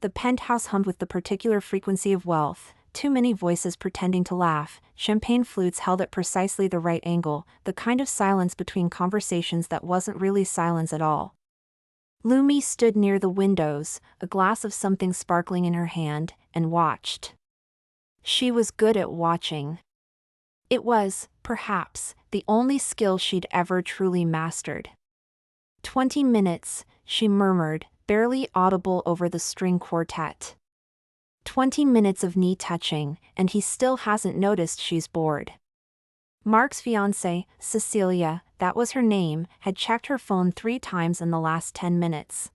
The penthouse hummed with the particular frequency of wealth, too many voices pretending to laugh, champagne flutes held at precisely the right angle, the kind of silence between conversations that wasn't really silence at all. Lumi stood near the windows, a glass of something sparkling in her hand, and watched. She was good at watching. It was, perhaps, the only skill she'd ever truly mastered. 20 minutes, she murmured, barely audible over the string quartet. 20 minutes of knee touching, and he still hasn't noticed she's bored. Mark's fiancée, Cecilia, that was her name, had checked her phone 3 times in the last 10 minutes.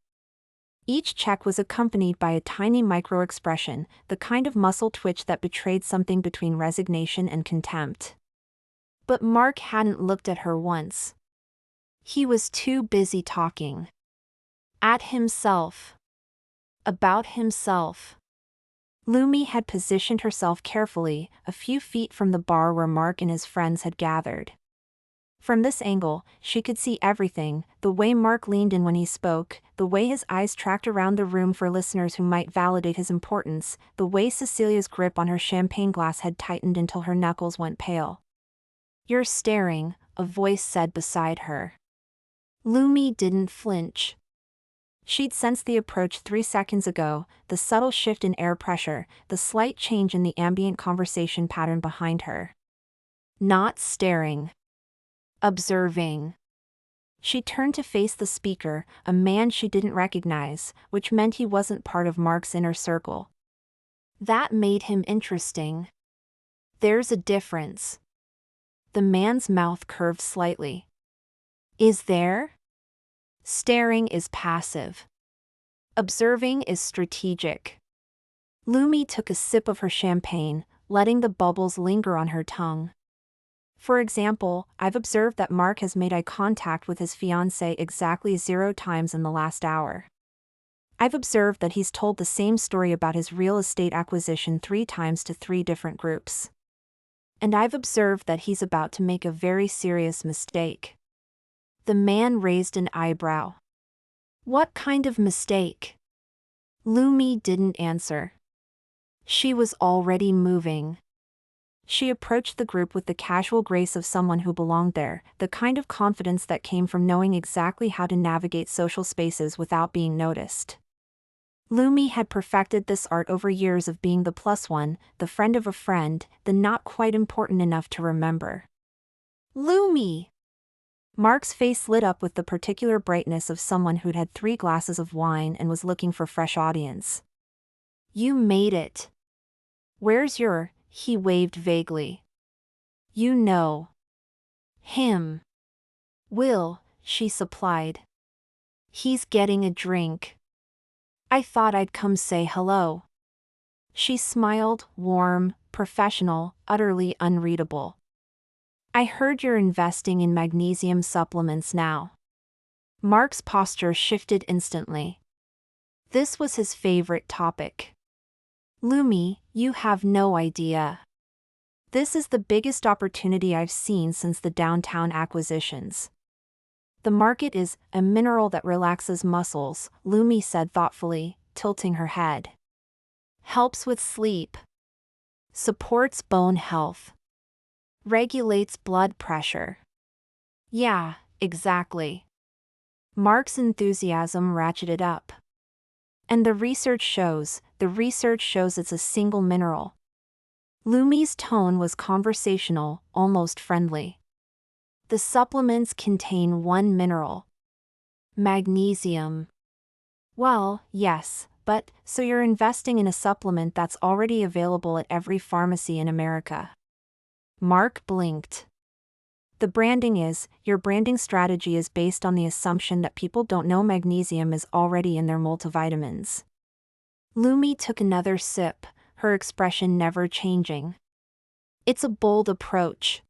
Each check was accompanied by a tiny micro-expression, the kind of muscle twitch that betrayed something between resignation and contempt. But Mark hadn't looked at her once. He was too busy talking. At himself. About himself. Lumi had positioned herself carefully, a few feet from the bar where Mark and his friends had gathered. From this angle, she could see everything, the way Mark leaned in when he spoke, the way his eyes tracked around the room for listeners who might validate his importance, the way Cecilia's grip on her champagne glass had tightened until her knuckles went pale. "You're staring," a voice said beside her. Lumi didn't flinch. She'd sensed the approach 3 seconds ago, the subtle shift in air pressure, the slight change in the ambient conversation pattern behind her. Not staring. Observing. She turned to face the speaker, a man she didn't recognize, which meant he wasn't part of Mark's inner circle. That made him interesting. There's a difference. The man's mouth curved slightly. Is there? Staring is passive. Observing is strategic. Lumi took a sip of her champagne, letting the bubbles linger on her tongue. For example, I've observed that Mark has made eye contact with his fiancée exactly 0 times in the last hour. I've observed that he's told the same story about his real estate acquisition 3 times to 3 different groups. And I've observed that he's about to make a very serious mistake. The man raised an eyebrow. What kind of mistake? Lumi didn't answer. She was already moving. She approached the group with the casual grace of someone who belonged there, the kind of confidence that came from knowing exactly how to navigate social spaces without being noticed. Lumi had perfected this art over years of being the plus one, the friend of a friend, the not quite important enough to remember. Lumi! Mark's face lit up with the particular brightness of someone who'd had 3 glasses of wine and was looking for fresh audience. You made it. Where's your... He waved vaguely. You know. Him. Will, she supplied. He's getting a drink. I thought I'd come say hello. She smiled, warm, professional, utterly unreadable. I heard you're investing in magnesium supplements now. Mark's posture shifted instantly. This was his favorite topic. Lumi, you have no idea. This is the biggest opportunity I've seen since the downtown acquisitions. The market is a mineral that relaxes muscles, Lumi said thoughtfully, tilting her head. Helps with sleep. Supports bone health. Regulates blood pressure. Yeah, exactly. Mark's enthusiasm ratcheted up. And the research shows it's a single mineral. Lumi's tone was conversational, almost friendly. The supplements contain 1 mineral. Magnesium. Well, yes, but, so you're investing in a supplement that's already available at every pharmacy in America. Mark blinked. Your branding strategy is based on the assumption that people don't know magnesium is already in their multivitamins. Lumi took another sip, her expression never changing. It's a bold approach.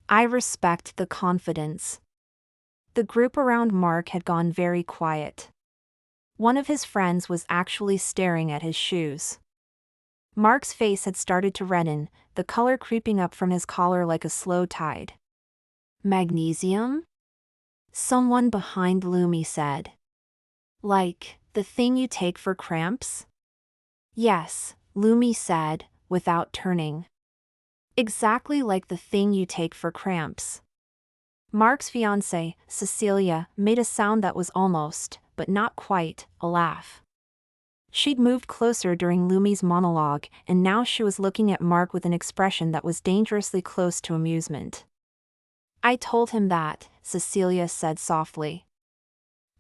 I respect the confidence. The group around Mark had gone very quiet. One of his friends was actually staring at his shoes. Mark's face had started to redden, the color creeping up from his collar like a slow tide. Magnesium? Someone behind Lumi said. Like, The thing you take for cramps? Yes, Lumi said, without turning. Exactly like the thing you take for cramps. Mark's fiancée, Cecilia, made a sound that was almost, but not quite, a laugh. She'd moved closer during Lumi's monologue, and now she was looking at Mark with an expression that was dangerously close to amusement. I told him that, Cecilia said softly.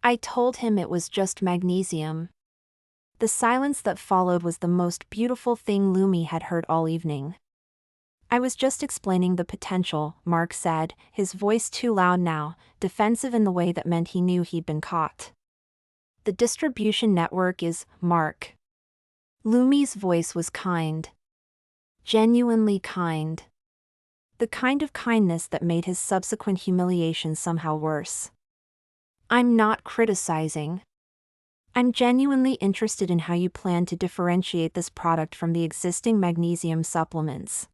I told him it was just magnesium. The silence that followed was the most beautiful thing Lumi had heard all evening. I was just explaining the potential, Mark said, his voice too loud now, defensive in the way that meant he knew he'd been caught. The distribution network is, Mark. Lumi's voice was kind. Genuinely kind. The kind of kindness that made his subsequent humiliation somehow worse. I'm not criticizing. I'm genuinely interested in how you plan to differentiate this product from the existing magnesium supplements.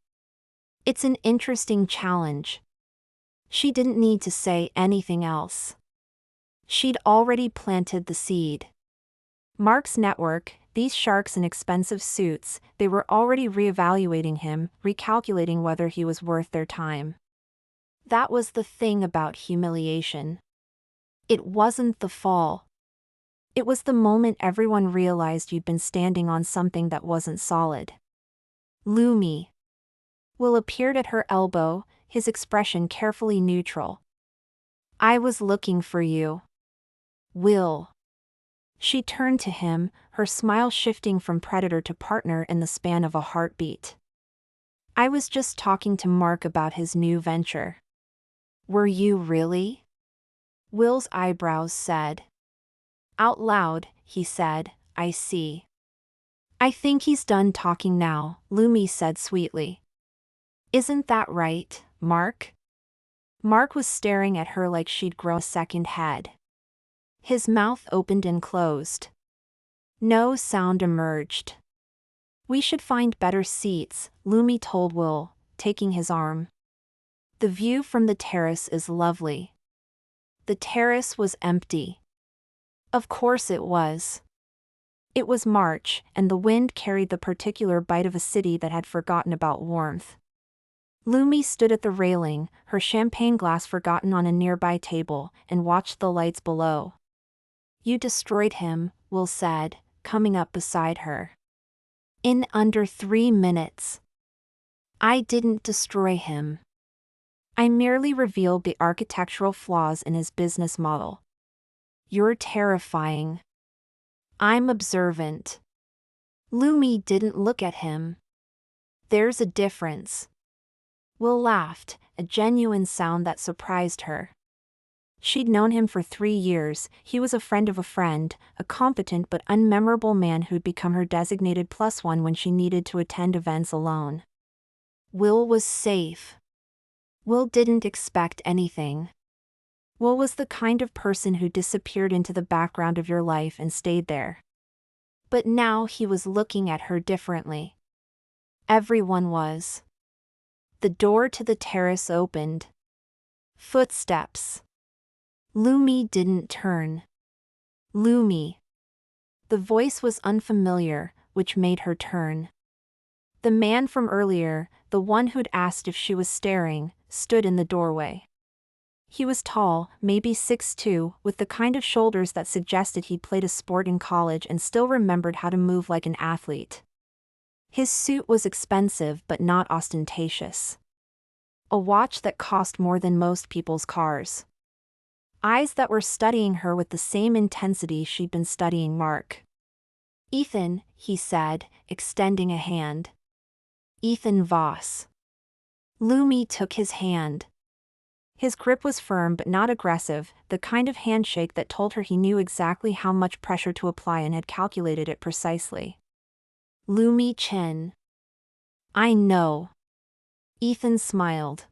It's an interesting challenge. She didn't need to say anything else. She'd already planted the seed. Mark's network, these sharks in expensive suits, they were already reevaluating him, recalculating whether he was worth their time. That was the thing about humiliation. It wasn't the fall. It was the moment everyone realized you'd been standing on something that wasn't solid. Lumi. Will appeared at her elbow, his expression carefully neutral. I was looking for you. Will. She turned to him, her smile shifting from predator to partner in the span of a heartbeat. I was just talking to Mark about his new venture. Were you really? Will's eyebrows said. Out loud, he said, I see. I think he's done talking now, Lumi said sweetly. Isn't that right, Mark? Mark was staring at her like she'd grown a second head. His mouth opened and closed. No sound emerged. We should find better seats, Lumi told Will, taking his arm. The view from the terrace is lovely. The terrace was empty. Of course it was. It was March, and the wind carried the particular bite of a city that had forgotten about warmth. Lumi stood at the railing, her champagne glass forgotten on a nearby table, and watched the lights below. You destroyed him, Will said, coming up beside her. In under 3 minutes. I didn't destroy him. I merely revealed the architectural flaws in his business model. You're terrifying. I'm observant. Lumi didn't look at him. There's a difference. Will laughed, a genuine sound that surprised her. She'd known him for 3 years, he was a friend of a friend, a competent but unmemorable man who'd become her designated +1 when she needed to attend events alone. Will was safe. Will didn't expect anything. Will was the kind of person who disappeared into the background of your life and stayed there. But now he was looking at her differently. Everyone was. The door to the terrace opened. Footsteps. Lumi didn't turn. Lumi. The voice was unfamiliar, which made her turn. The man from earlier, the one who'd asked if she was staring, stood in the doorway. He was tall, maybe 6'2", with the kind of shoulders that suggested he'd played a sport in college and still remembered how to move like an athlete. His suit was expensive but not ostentatious. A watch that cost more than most people's cars. Eyes that were studying her with the same intensity she'd been studying Mark. Ethan, he said, extending a hand. Ethan Voss. Lumi took his hand. His grip was firm but not aggressive, the kind of handshake that told her he knew exactly how much pressure to apply and had calculated it precisely. Lumi chin. I know. Ethan smiled.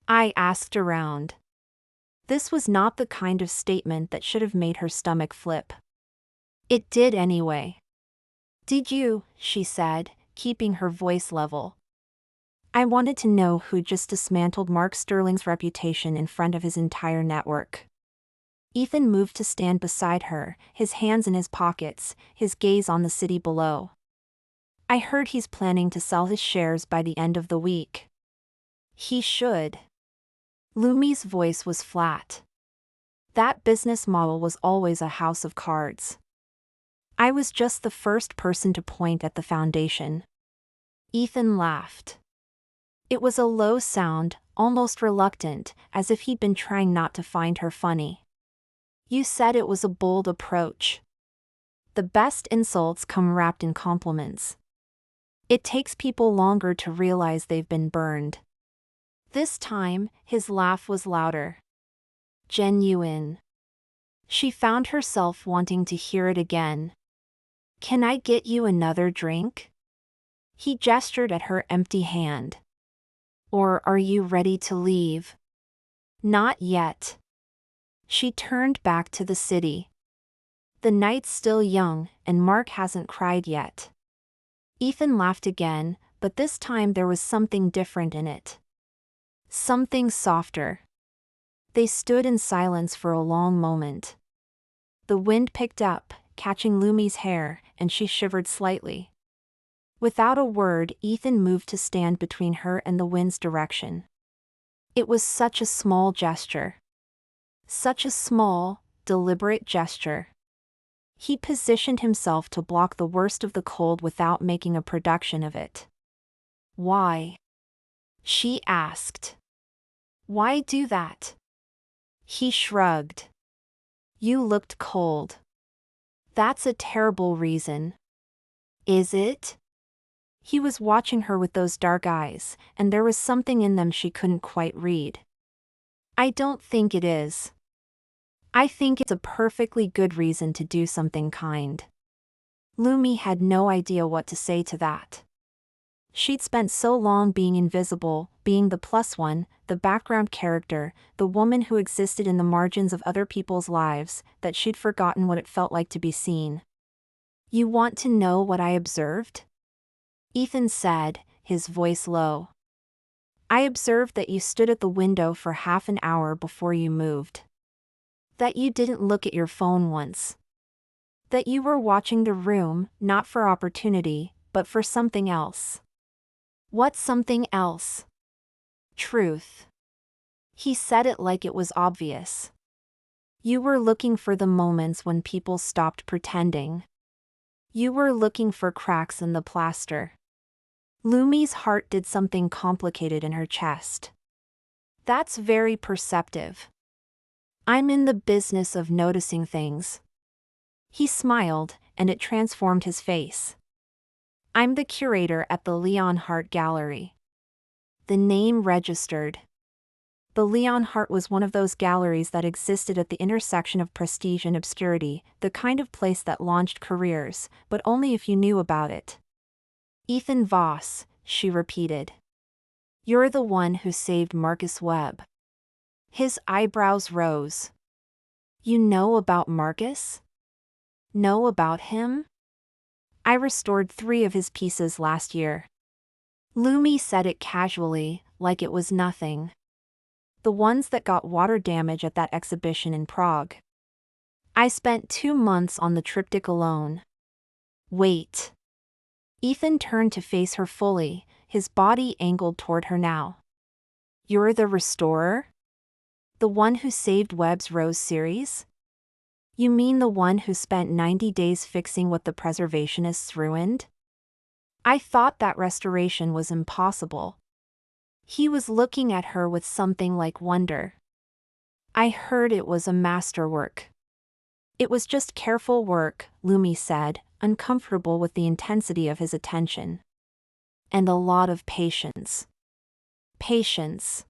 I asked around. This was not the kind of statement that should have made her stomach flip. It did anyway. Did you? She said, keeping her voice level. I wanted to know who just dismantled Mark Sterling's reputation in front of his entire network. Ethan moved to stand beside her, his hands in his pockets, his gaze on the city below. I heard he's planning to sell his shares by the end of the week. He should. Lumi's voice was flat. That business model was always a house of cards. I was just the first person to point at the foundation. Ethan laughed. It was a low sound, almost reluctant, as if he'd been trying not to find her funny. You said it was a bold approach. The best insults come wrapped in compliments. It takes people longer to realize they've been burned. This time, his laugh was louder. Genuine. She found herself wanting to hear it again. Can I get you another drink? He gestured at her empty hand. Or are you ready to leave? Not yet. She turned back to the city. The night's still young, and Mark hasn't cried yet. Ethan laughed again, but this time there was something different in it. Something softer. They stood in silence for a long moment. The wind picked up, catching Lumi's hair, and she shivered slightly. Without a word, Ethan moved to stand between her and the wind's direction. It was such a small gesture. Such a small, deliberate gesture. He positioned himself to block the worst of the cold without making a production of it. Why? She asked. Why do that? He shrugged. You looked cold. That's a terrible reason. Is it? He was watching her with those dark eyes, and there was something in them she couldn't quite read. I don't think it is. I think it's a perfectly good reason to do something kind. Lumi had no idea what to say to that. She'd spent so long being invisible, being the plus one, the background character, the woman who existed in the margins of other people's lives, that she'd forgotten what it felt like to be seen. You want to know what I observed? Ethan said, his voice low. I observed that you stood at the window for half an hour before you moved. That you didn't look at your phone once. That you were watching the room, not for opportunity, but for something else. What's something else? Truth. He said it like it was obvious. You were looking for the moments when people stopped pretending. You were looking for cracks in the plaster. Lumi's heart did something complicated in her chest. That's very perceptive. I'm in the business of noticing things. He smiled, and it transformed his face. I'm the curator at the Leon Hart Gallery. The name registered. The Leon Hart was one of those galleries that existed at the intersection of prestige and obscurity, the kind of place that launched careers, but only if you knew about it. Ethan Voss, she repeated. You're the one who saved Marcus Webb. His eyebrows rose. You know about Marcus? Know about him? I restored 3 of his pieces last year. Lumi said it casually, like it was nothing. The ones that got water damage at that exhibition in Prague. I spent 2 months on the triptych alone. Wait. Ethan turned to face her fully, his body angled toward her now. You're the restorer? The one who saved Webb's Rose series? You mean the one who spent 90 days fixing what the preservationists ruined? I thought that restoration was impossible. He was looking at her with something like wonder. I heard it was a masterwork. It was just careful work, Lumi said, uncomfortable with the intensity of his attention. And a lot of patience. Patience.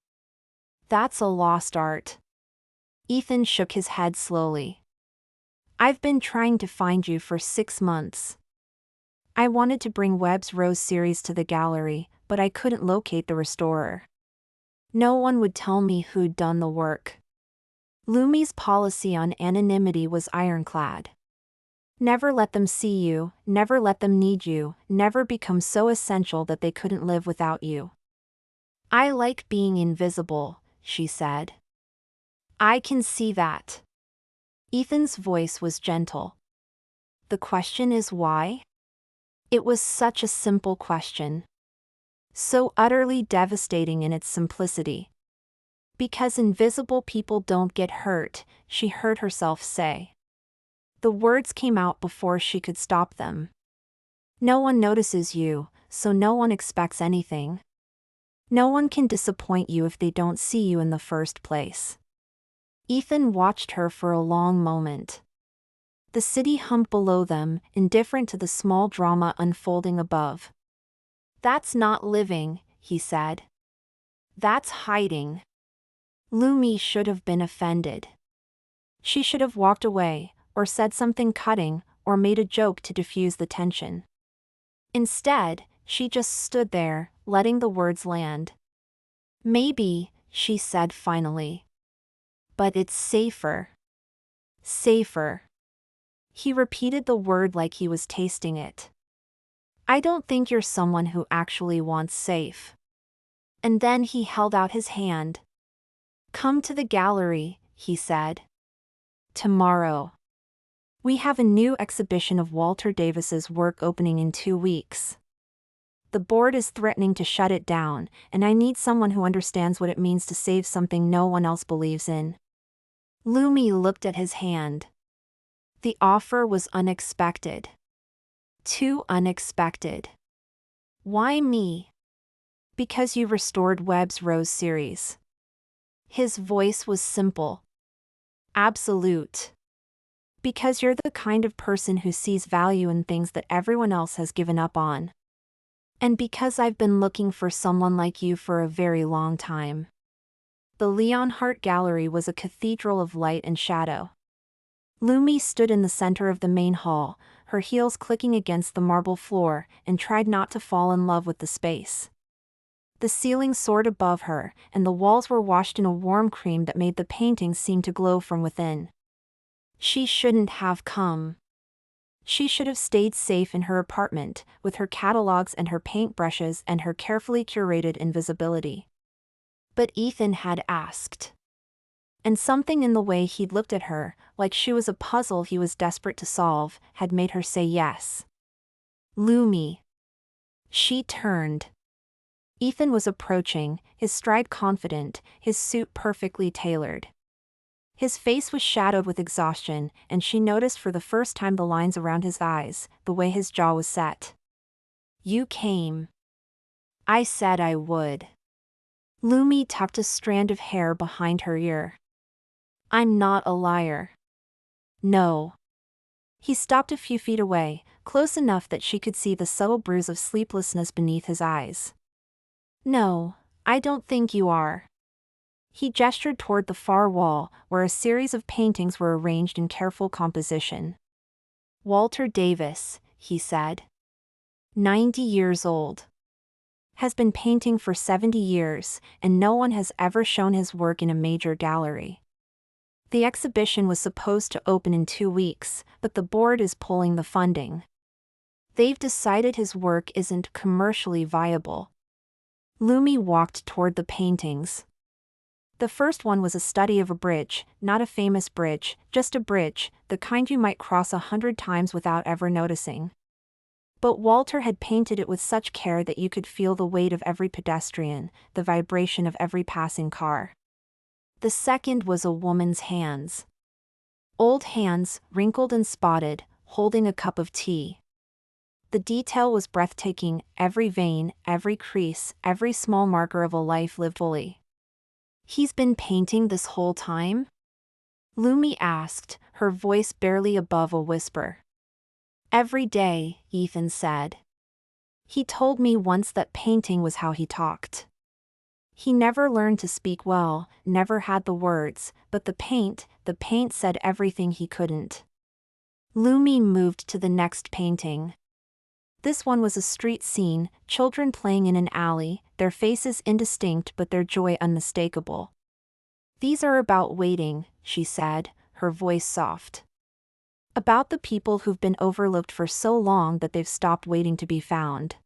That's a lost art. Ethan shook his head slowly. I've been trying to find you for 6 months. I wanted to bring Webb's Rose series to the gallery, but I couldn't locate the restorer. No one would tell me who'd done the work. Lumi's policy on anonymity was ironclad. Never let them see you, never let them need you, never become so essential that they couldn't live without you. I like being invisible, she said. I can see that. Ethan's voice was gentle. The question is why? It was such a simple question. So utterly devastating in its simplicity. Because invisible people don't get hurt, she heard herself say. The words came out before she could stop them. No one notices you, so no one expects anything. No one can disappoint you if they don't see you in the first place. Ethan watched her for a long moment. The city hummed below them, indifferent to the small drama unfolding above. That's not living, he said. That's hiding. Lumi should have been offended. She should have walked away, or said something cutting, or made a joke to diffuse the tension. Instead, she just stood there, letting the words land. Maybe, she said finally. But it's safer. Safer. He repeated the word like he was tasting it. I don't think you're someone who actually wants safe. And then he held out his hand. Come to the gallery, he said. Tomorrow. We have a new exhibition of Walter Davis's work opening in 2 weeks. The board is threatening to shut it down, and I need someone who understands what it means to save something no one else believes in. Lumi looked at his hand. The offer was unexpected. Too unexpected. Why me? Because you restored Webb's Rose series. His voice was simple. Absolute. Because you're the kind of person who sees value in things that everyone else has given up on. And because I've been looking for someone like you for a very long time. The Leonhardt Gallery was a cathedral of light and shadow. Lumi stood in the center of the main hall, her heels clicking against the marble floor, and tried not to fall in love with the space. The ceiling soared above her, and the walls were washed in a warm cream that made the paintings seem to glow from within. She shouldn't have come. She should have stayed safe in her apartment, with her catalogs and her paintbrushes and her carefully curated invisibility. But Ethan had asked. And something in the way he'd looked at her, like she was a puzzle he was desperate to solve, had made her say yes. Lumi. She turned. Ethan was approaching, his stride confident, his suit perfectly tailored. His face was shadowed with exhaustion, and she noticed for the first time the lines around his eyes, the way his jaw was set. You came. I said I would. Lumi tucked a strand of hair behind her ear. I'm not a liar. No. He stopped a few feet away, close enough that she could see the subtle bruise of sleeplessness beneath his eyes. No, I don't think you are. He gestured toward the far wall, where a series of paintings were arranged in careful composition. Walter Davis, he said. 90 years old. Has been painting for 70 years, and no one has ever shown his work in a major gallery. The exhibition was supposed to open in 2 weeks, but the board is pulling the funding. They've decided his work isn't commercially viable. Lumi walked toward the paintings. The first one was a study of a bridge, not a famous bridge, just a bridge, the kind you might cross 100 times without ever noticing. But Walter had painted it with such care that you could feel the weight of every pedestrian, the vibration of every passing car. The second was a woman's hands. Old hands, wrinkled and spotted, holding a cup of tea. The detail was breathtaking, every vein, every crease, every small marker of a life lived fully. He's been painting this whole time? Lumi asked, her voice barely above a whisper. Every day, Ethan said. He told me once that painting was how he talked. He never learned to speak well, never had the words, but the paint said everything he couldn't. Lumi moved to the next painting. This one was a street scene, children playing in an alley, their faces indistinct but their joy unmistakable. These are about waiting, she said, her voice soft. About the people who've been overlooked for so long that they've stopped waiting to be found.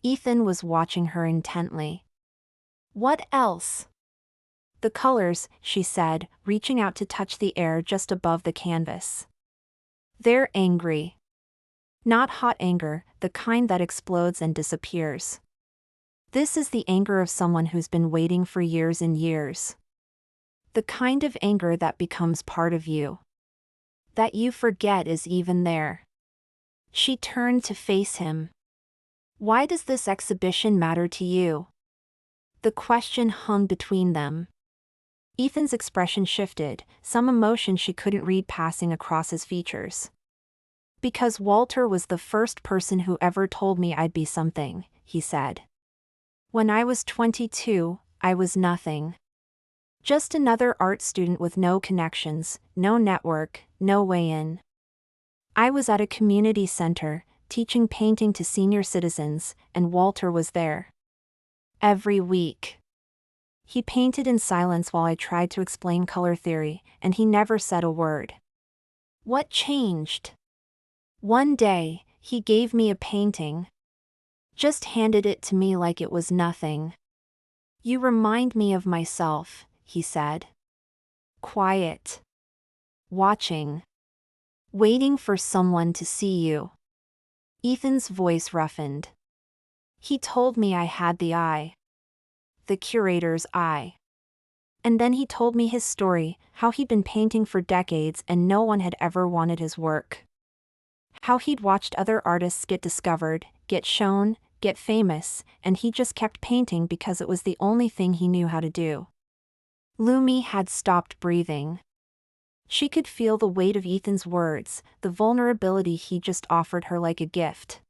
Ethan was watching her intently. What else? The colors, she said, reaching out to touch the air just above the canvas. They're angry. Not hot anger, the kind that explodes and disappears. This is the anger of someone who's been waiting for years and years. The kind of anger that becomes part of you. That you forget is even there. She turned to face him. Why does this exhibition matter to you? The question hung between them. Ethan's expression shifted, some emotion she couldn't read passing across his features. Because Walter was the first person who ever told me I'd be something, he said. When I was 22, I was nothing. Just another art student with no connections, no network, no way in. I was at a community center, teaching painting to senior citizens, and Walter was there. Every week. He painted in silence while I tried to explain color theory, and he never said a word. What changed? One day, he gave me a painting. Just handed it to me like it was nothing. You remind me of myself, he said. Quiet. Watching. Waiting for someone to see you. Ethan's voice roughened. He told me I had the eye. The curator's eye. And then he told me his story, how he'd been painting for decades and no one had ever wanted his work. How he'd watched other artists get discovered, get shown, get famous, and he just kept painting because it was the only thing he knew how to do. Lumi had stopped breathing. She could feel the weight of Ethan's words, the vulnerability he just offered her like a gift.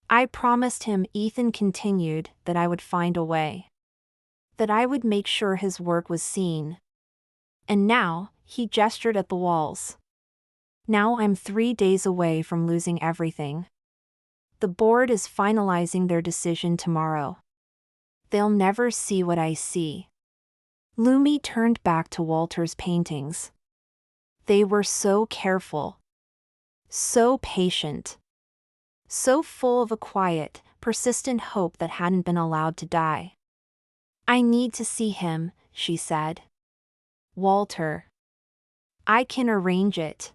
I promised him, Ethan continued, that I would find a way. That I would make sure his work was seen. And now, he gestured at the walls. Now I'm 3 days away from losing everything. The board is finalizing their decision tomorrow. They'll never see what I see. Lumi turned back to Walter's paintings. They were so careful. So patient. So full of a quiet, persistent hope that hadn't been allowed to die. I need to see him, she said. Walter. I can arrange it.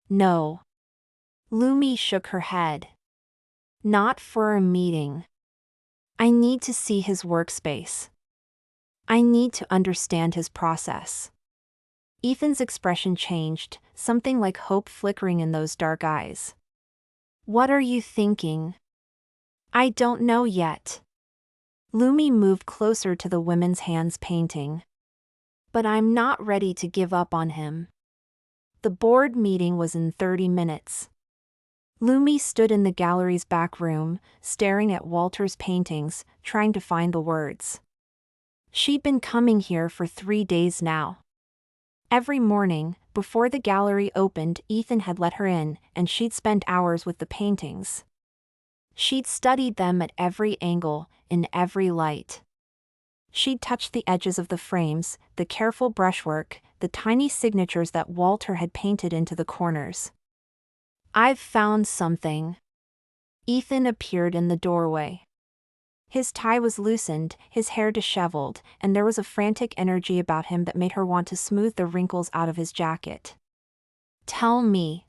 No. Lumi shook her head. Not for a meeting. I need to see his workspace. I need to understand his process. Ethan's expression changed, something like hope flickering in those dark eyes. What are you thinking? I don't know yet. Lumi moved closer to the women's hands painting. But I'm not ready to give up on him. The board meeting was in 30 minutes. Lumi stood in the gallery's back room, staring at Walter's paintings, trying to find the words. She'd been coming here for 3 days now. Every morning, before the gallery opened, Ethan had let her in, and she'd spent hours with the paintings. She'd studied them at every angle, in every light. She'd touched the edges of the frames, the careful brushwork, the tiny signatures that Walter had painted into the corners. I've found something. Ethan appeared in the doorway. His tie was loosened, his hair disheveled, and there was a frantic energy about him that made her want to smooth the wrinkles out of his jacket. Tell me.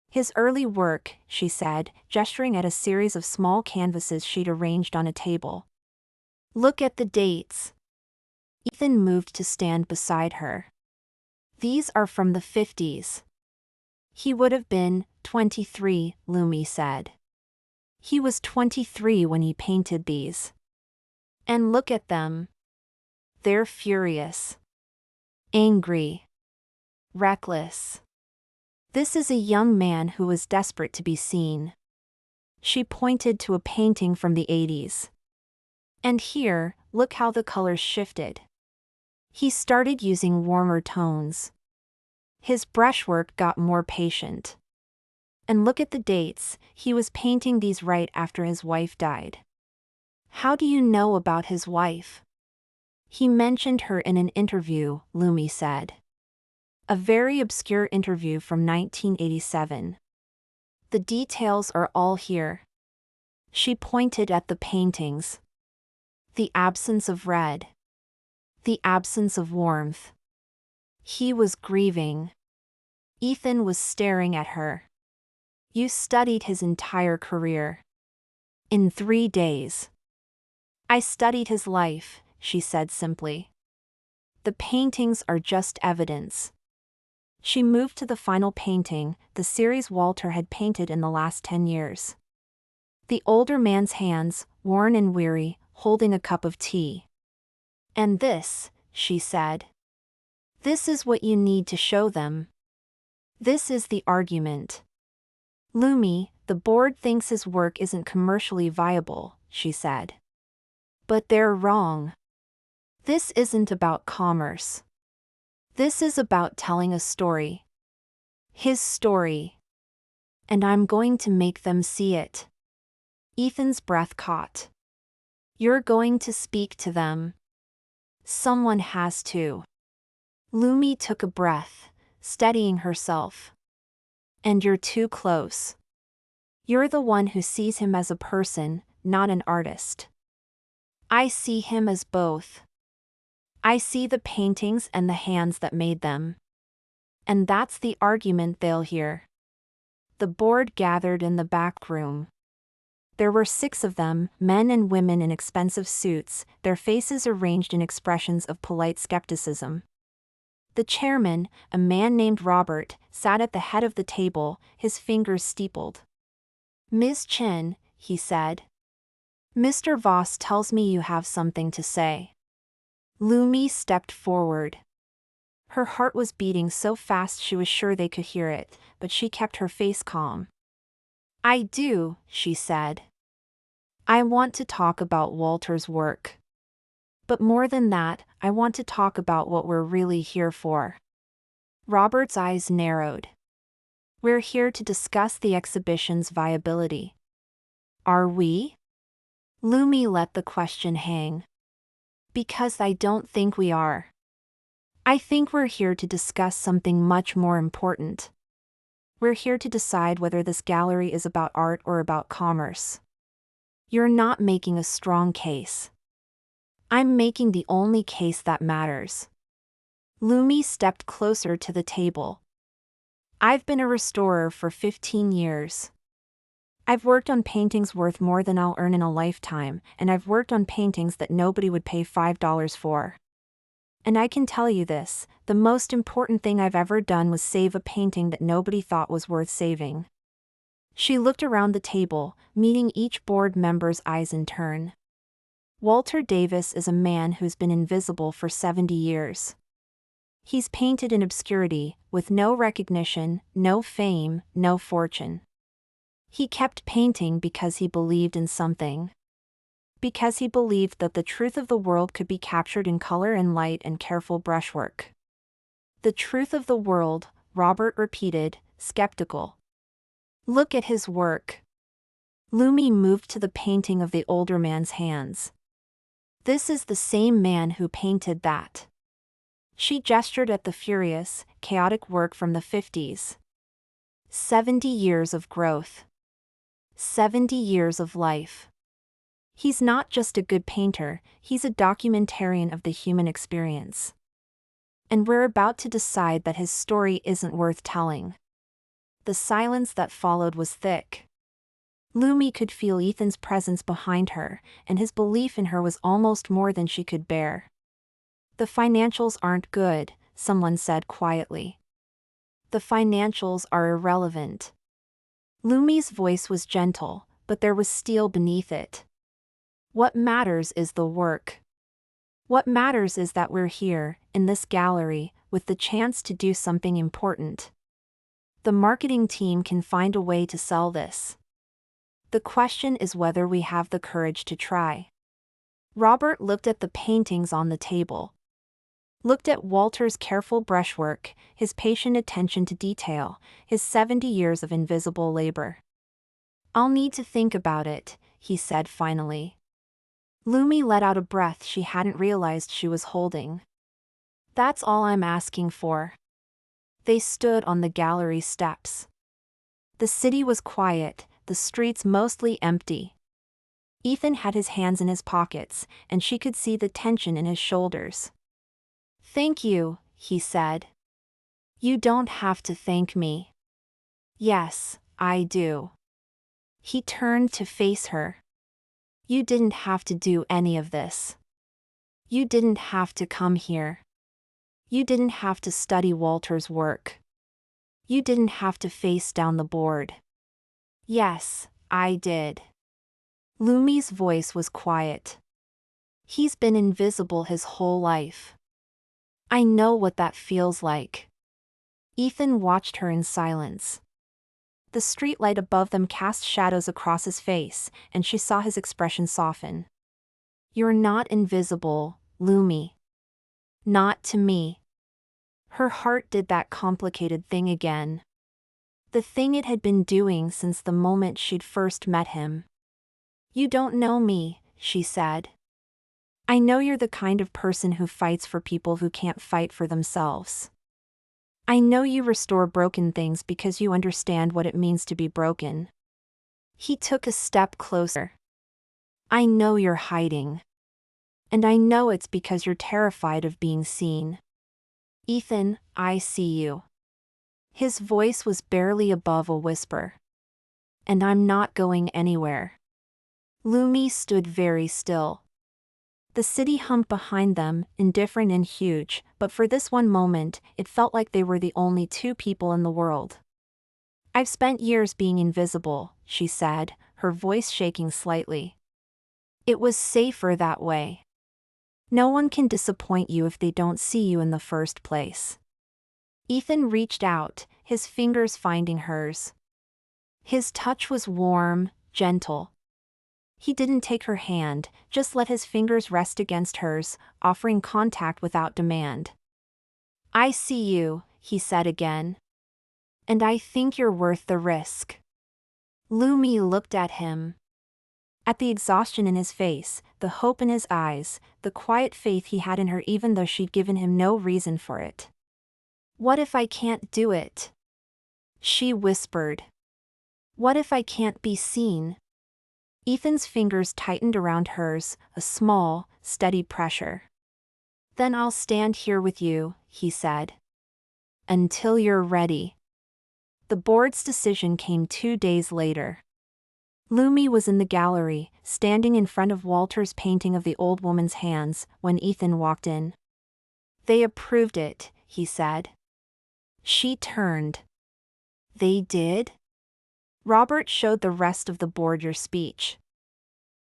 His early work, she said, gesturing at a series of small canvases she'd arranged on a table. Look at the dates. Ethan moved to stand beside her. These are from the 50s. He would have been 23, Lumi said. He was 23 when he painted these. And look at them. They're furious. Angry. Reckless. This is a young man who was desperate to be seen. She pointed to a painting from the 80s. And here, look how the colors shifted. He started using warmer tones. His brushwork got more patient. And look at the dates, he was painting these right after his wife died. How do you know about his wife? He mentioned her in an interview, Lumi said. A very obscure interview from 1987. The details are all here. She pointed at the paintings. The absence of red. The absence of warmth. He was grieving. Ethan was staring at her. You studied his entire career. In 3 days. I studied his life, she said simply. The paintings are just evidence. She moved to the final painting, the series Walter had painted in the last 10 years. The older man's hands, worn and weary, holding a cup of tea. And this, she said. This is what you need to show them. This is the argument. Lumi, the board thinks his work isn't commercially viable, she said. But they're wrong. This isn't about commerce. This is about telling a story. His story. And I'm going to make them see it. Ethan's breath caught. You're going to speak to them. Someone has to. Lumi took a breath, steadying herself. And you're too close. You're the one who sees him as a person, not an artist. I see him as both. I see the paintings and the hands that made them. And that's the argument they'll hear. The board gathered in the back room. There were 6 of them, men and women in expensive suits, their faces arranged in expressions of polite skepticism. The chairman, a man named Robert, sat at the head of the table, his fingers steepled. Ms. Chin, he said. Mr. Voss tells me you have something to say. Lumi stepped forward. Her heart was beating so fast she was sure they could hear it, but she kept her face calm. I do, she said. I want to talk about Walter's work. But more than that, I want to talk about what we're really here for. Robert's eyes narrowed. We're here to discuss the exhibition's viability. Are we? Lumi let the question hang. Because I don't think we are. I think we're here to discuss something much more important. We're here to decide whether this gallery is about art or about commerce. You're not making a strong case. I'm making the only case that matters. Lumi stepped closer to the table. I've been a restorer for 15 years. I've worked on paintings worth more than I'll earn in a lifetime, and I've worked on paintings that nobody would pay $5 for. And I can tell you this, the most important thing I've ever done was save a painting that nobody thought was worth saving. She looked around the table, meeting each board member's eyes in turn. Walter Davis is a man who's been invisible for 70 years. He's painted in obscurity, with no recognition, no fame, no fortune. He kept painting because he believed in something. Because he believed that the truth of the world could be captured in color and light and careful brushwork. The truth of the world, Robert repeated, skeptical. Look at his work. Lumi moved to the painting of the older man's hands. This is the same man who painted that. She gestured at the furious, chaotic work from the 50s. 70 years of growth. 70 years of life. He's not just a good painter, he's a documentarian of the human experience. And we're about to decide that his story isn't worth telling. The silence that followed was thick. Lumi could feel Ethan's presence behind her, and his belief in her was almost more than she could bear. The financials aren't good, someone said quietly. The financials are irrelevant. Lumi's voice was gentle, but there was steel beneath it. What matters is the work. What matters is that we're here, in this gallery, with the chance to do something important. The marketing team can find a way to sell this. The question is whether we have the courage to try. Robert looked at the paintings on the table. Looked at Walter's careful brushwork, his patient attention to detail, his 70 years of invisible labor. I'll need to think about it, he said finally. Lumi let out a breath she hadn't realized she was holding. That's all I'm asking for. They stood on the gallery steps. The city was quiet, the streets mostly empty. Ethan had his hands in his pockets, and she could see the tension in his shoulders. Thank you, he said. You don't have to thank me. Yes, I do. He turned to face her. You didn't have to do any of this. You didn't have to come here. You didn't have to study Walter's work. You didn't have to face down the board. Yes, I did. Lumi's voice was quiet. He's been invisible his whole life. I know what that feels like. Ethan watched her in silence. The streetlight above them cast shadows across his face, and she saw his expression soften. You're not invisible, Lumi. Not to me. Her heart did that complicated thing again. The thing it had been doing since the moment she'd first met him. You don't know me, she said. I know you're the kind of person who fights for people who can't fight for themselves. I know you restore broken things because you understand what it means to be broken. He took a step closer. I know you're hiding. And I know it's because you're terrified of being seen. Ethan, I see you. His voice was barely above a whisper. And I'm not going anywhere. Lumi stood very still. The city hummed behind them, indifferent and huge, but for this one moment, it felt like they were the only two people in the world. I've spent years being invisible, she said, her voice shaking slightly. It was safer that way. No one can disappoint you if they don't see you in the first place. Ethan reached out, his fingers finding hers. His touch was warm, gentle. He didn't take her hand, just let his fingers rest against hers, offering contact without demand. I see you, he said again. And I think you're worth the risk. Lumi looked at him. At the exhaustion in his face, the hope in his eyes, the quiet faith he had in her even though she'd given him no reason for it. What if I can't do it? She whispered. What if I can't be seen? Ethan's fingers tightened around hers, a small, steady pressure. Then I'll stand here with you, he said. Until you're ready. The board's decision came 2 days later. Lumi was in the gallery, standing in front of Walter's painting of the old woman's hands, when Ethan walked in. They approved it, he said. She turned. They did? Robert showed the rest of the board your speech.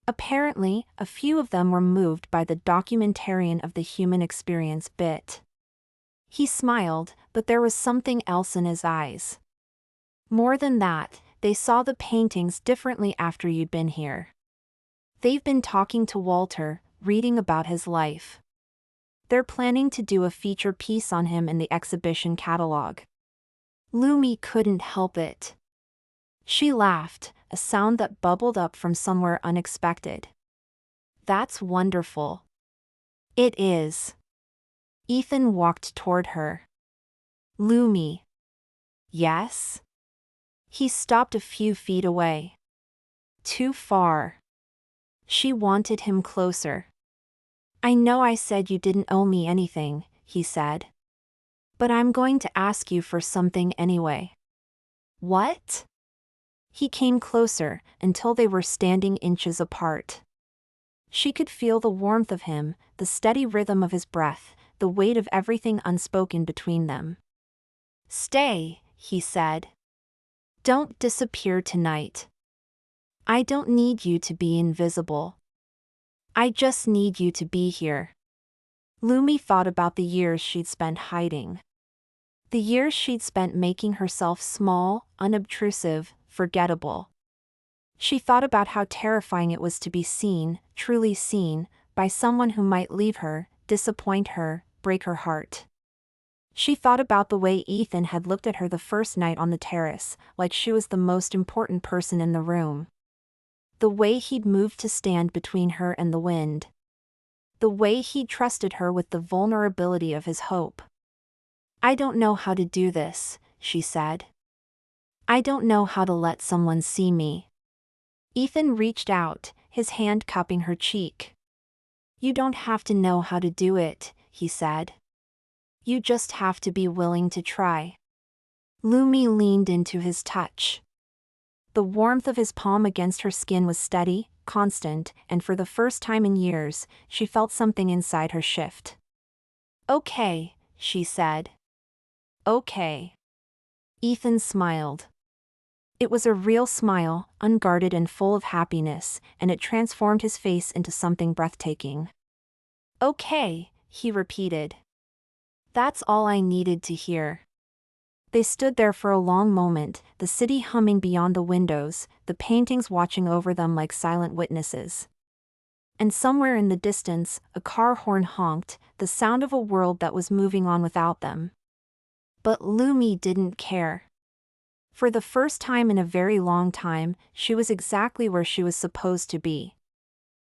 Apparently, a few of them were moved by the documentarian of the human experience bit. He smiled, but there was something else in his eyes. More than that, they saw the paintings differently after you'd been here. They've been talking to Walter, reading about his life. They're planning to do a feature piece on him in the exhibition catalog. Lumi couldn't help it. She laughed, a sound that bubbled up from somewhere unexpected. That's wonderful. It is. Ethan walked toward her. Lumi. Yes? He stopped a few feet away. Too far. She wanted him closer. I know I said you didn't owe me anything, he said. But I'm going to ask you for something anyway. What? He came closer, until they were standing inches apart. She could feel the warmth of him, the steady rhythm of his breath, the weight of everything unspoken between them. Stay, he said. Don't disappear tonight. I don't need you to be invisible. I just need you to be here. Lumi thought about the years she'd spent hiding. The years she'd spent making herself small, unobtrusive, forgettable. She thought about how terrifying it was to be seen, truly seen, by someone who might leave her, disappoint her, break her heart. She thought about the way Ethan had looked at her the first night on the terrace, like she was the most important person in the room. The way he'd moved to stand between her and the wind. The way he'd trusted her with the vulnerability of his hope. I don't know how to do this, she said. I don't know how to let someone see me. Ethan reached out, his hand cupping her cheek. You don't have to know how to do it, he said. You just have to be willing to try. Lumi leaned into his touch. The warmth of his palm against her skin was steady, constant, and for the first time in years, she felt something inside her shift. Okay, she said. Okay. Ethan smiled. It was a real smile, unguarded and full of happiness, and it transformed his face into something breathtaking. Okay, he repeated. That's all I needed to hear. They stood there for a long moment, the city humming beyond the windows, the paintings watching over them like silent witnesses. And somewhere in the distance, a car horn honked, the sound of a world that was moving on without them. But Lumi didn't care. For the first time in a very long time, she was exactly where she was supposed to be.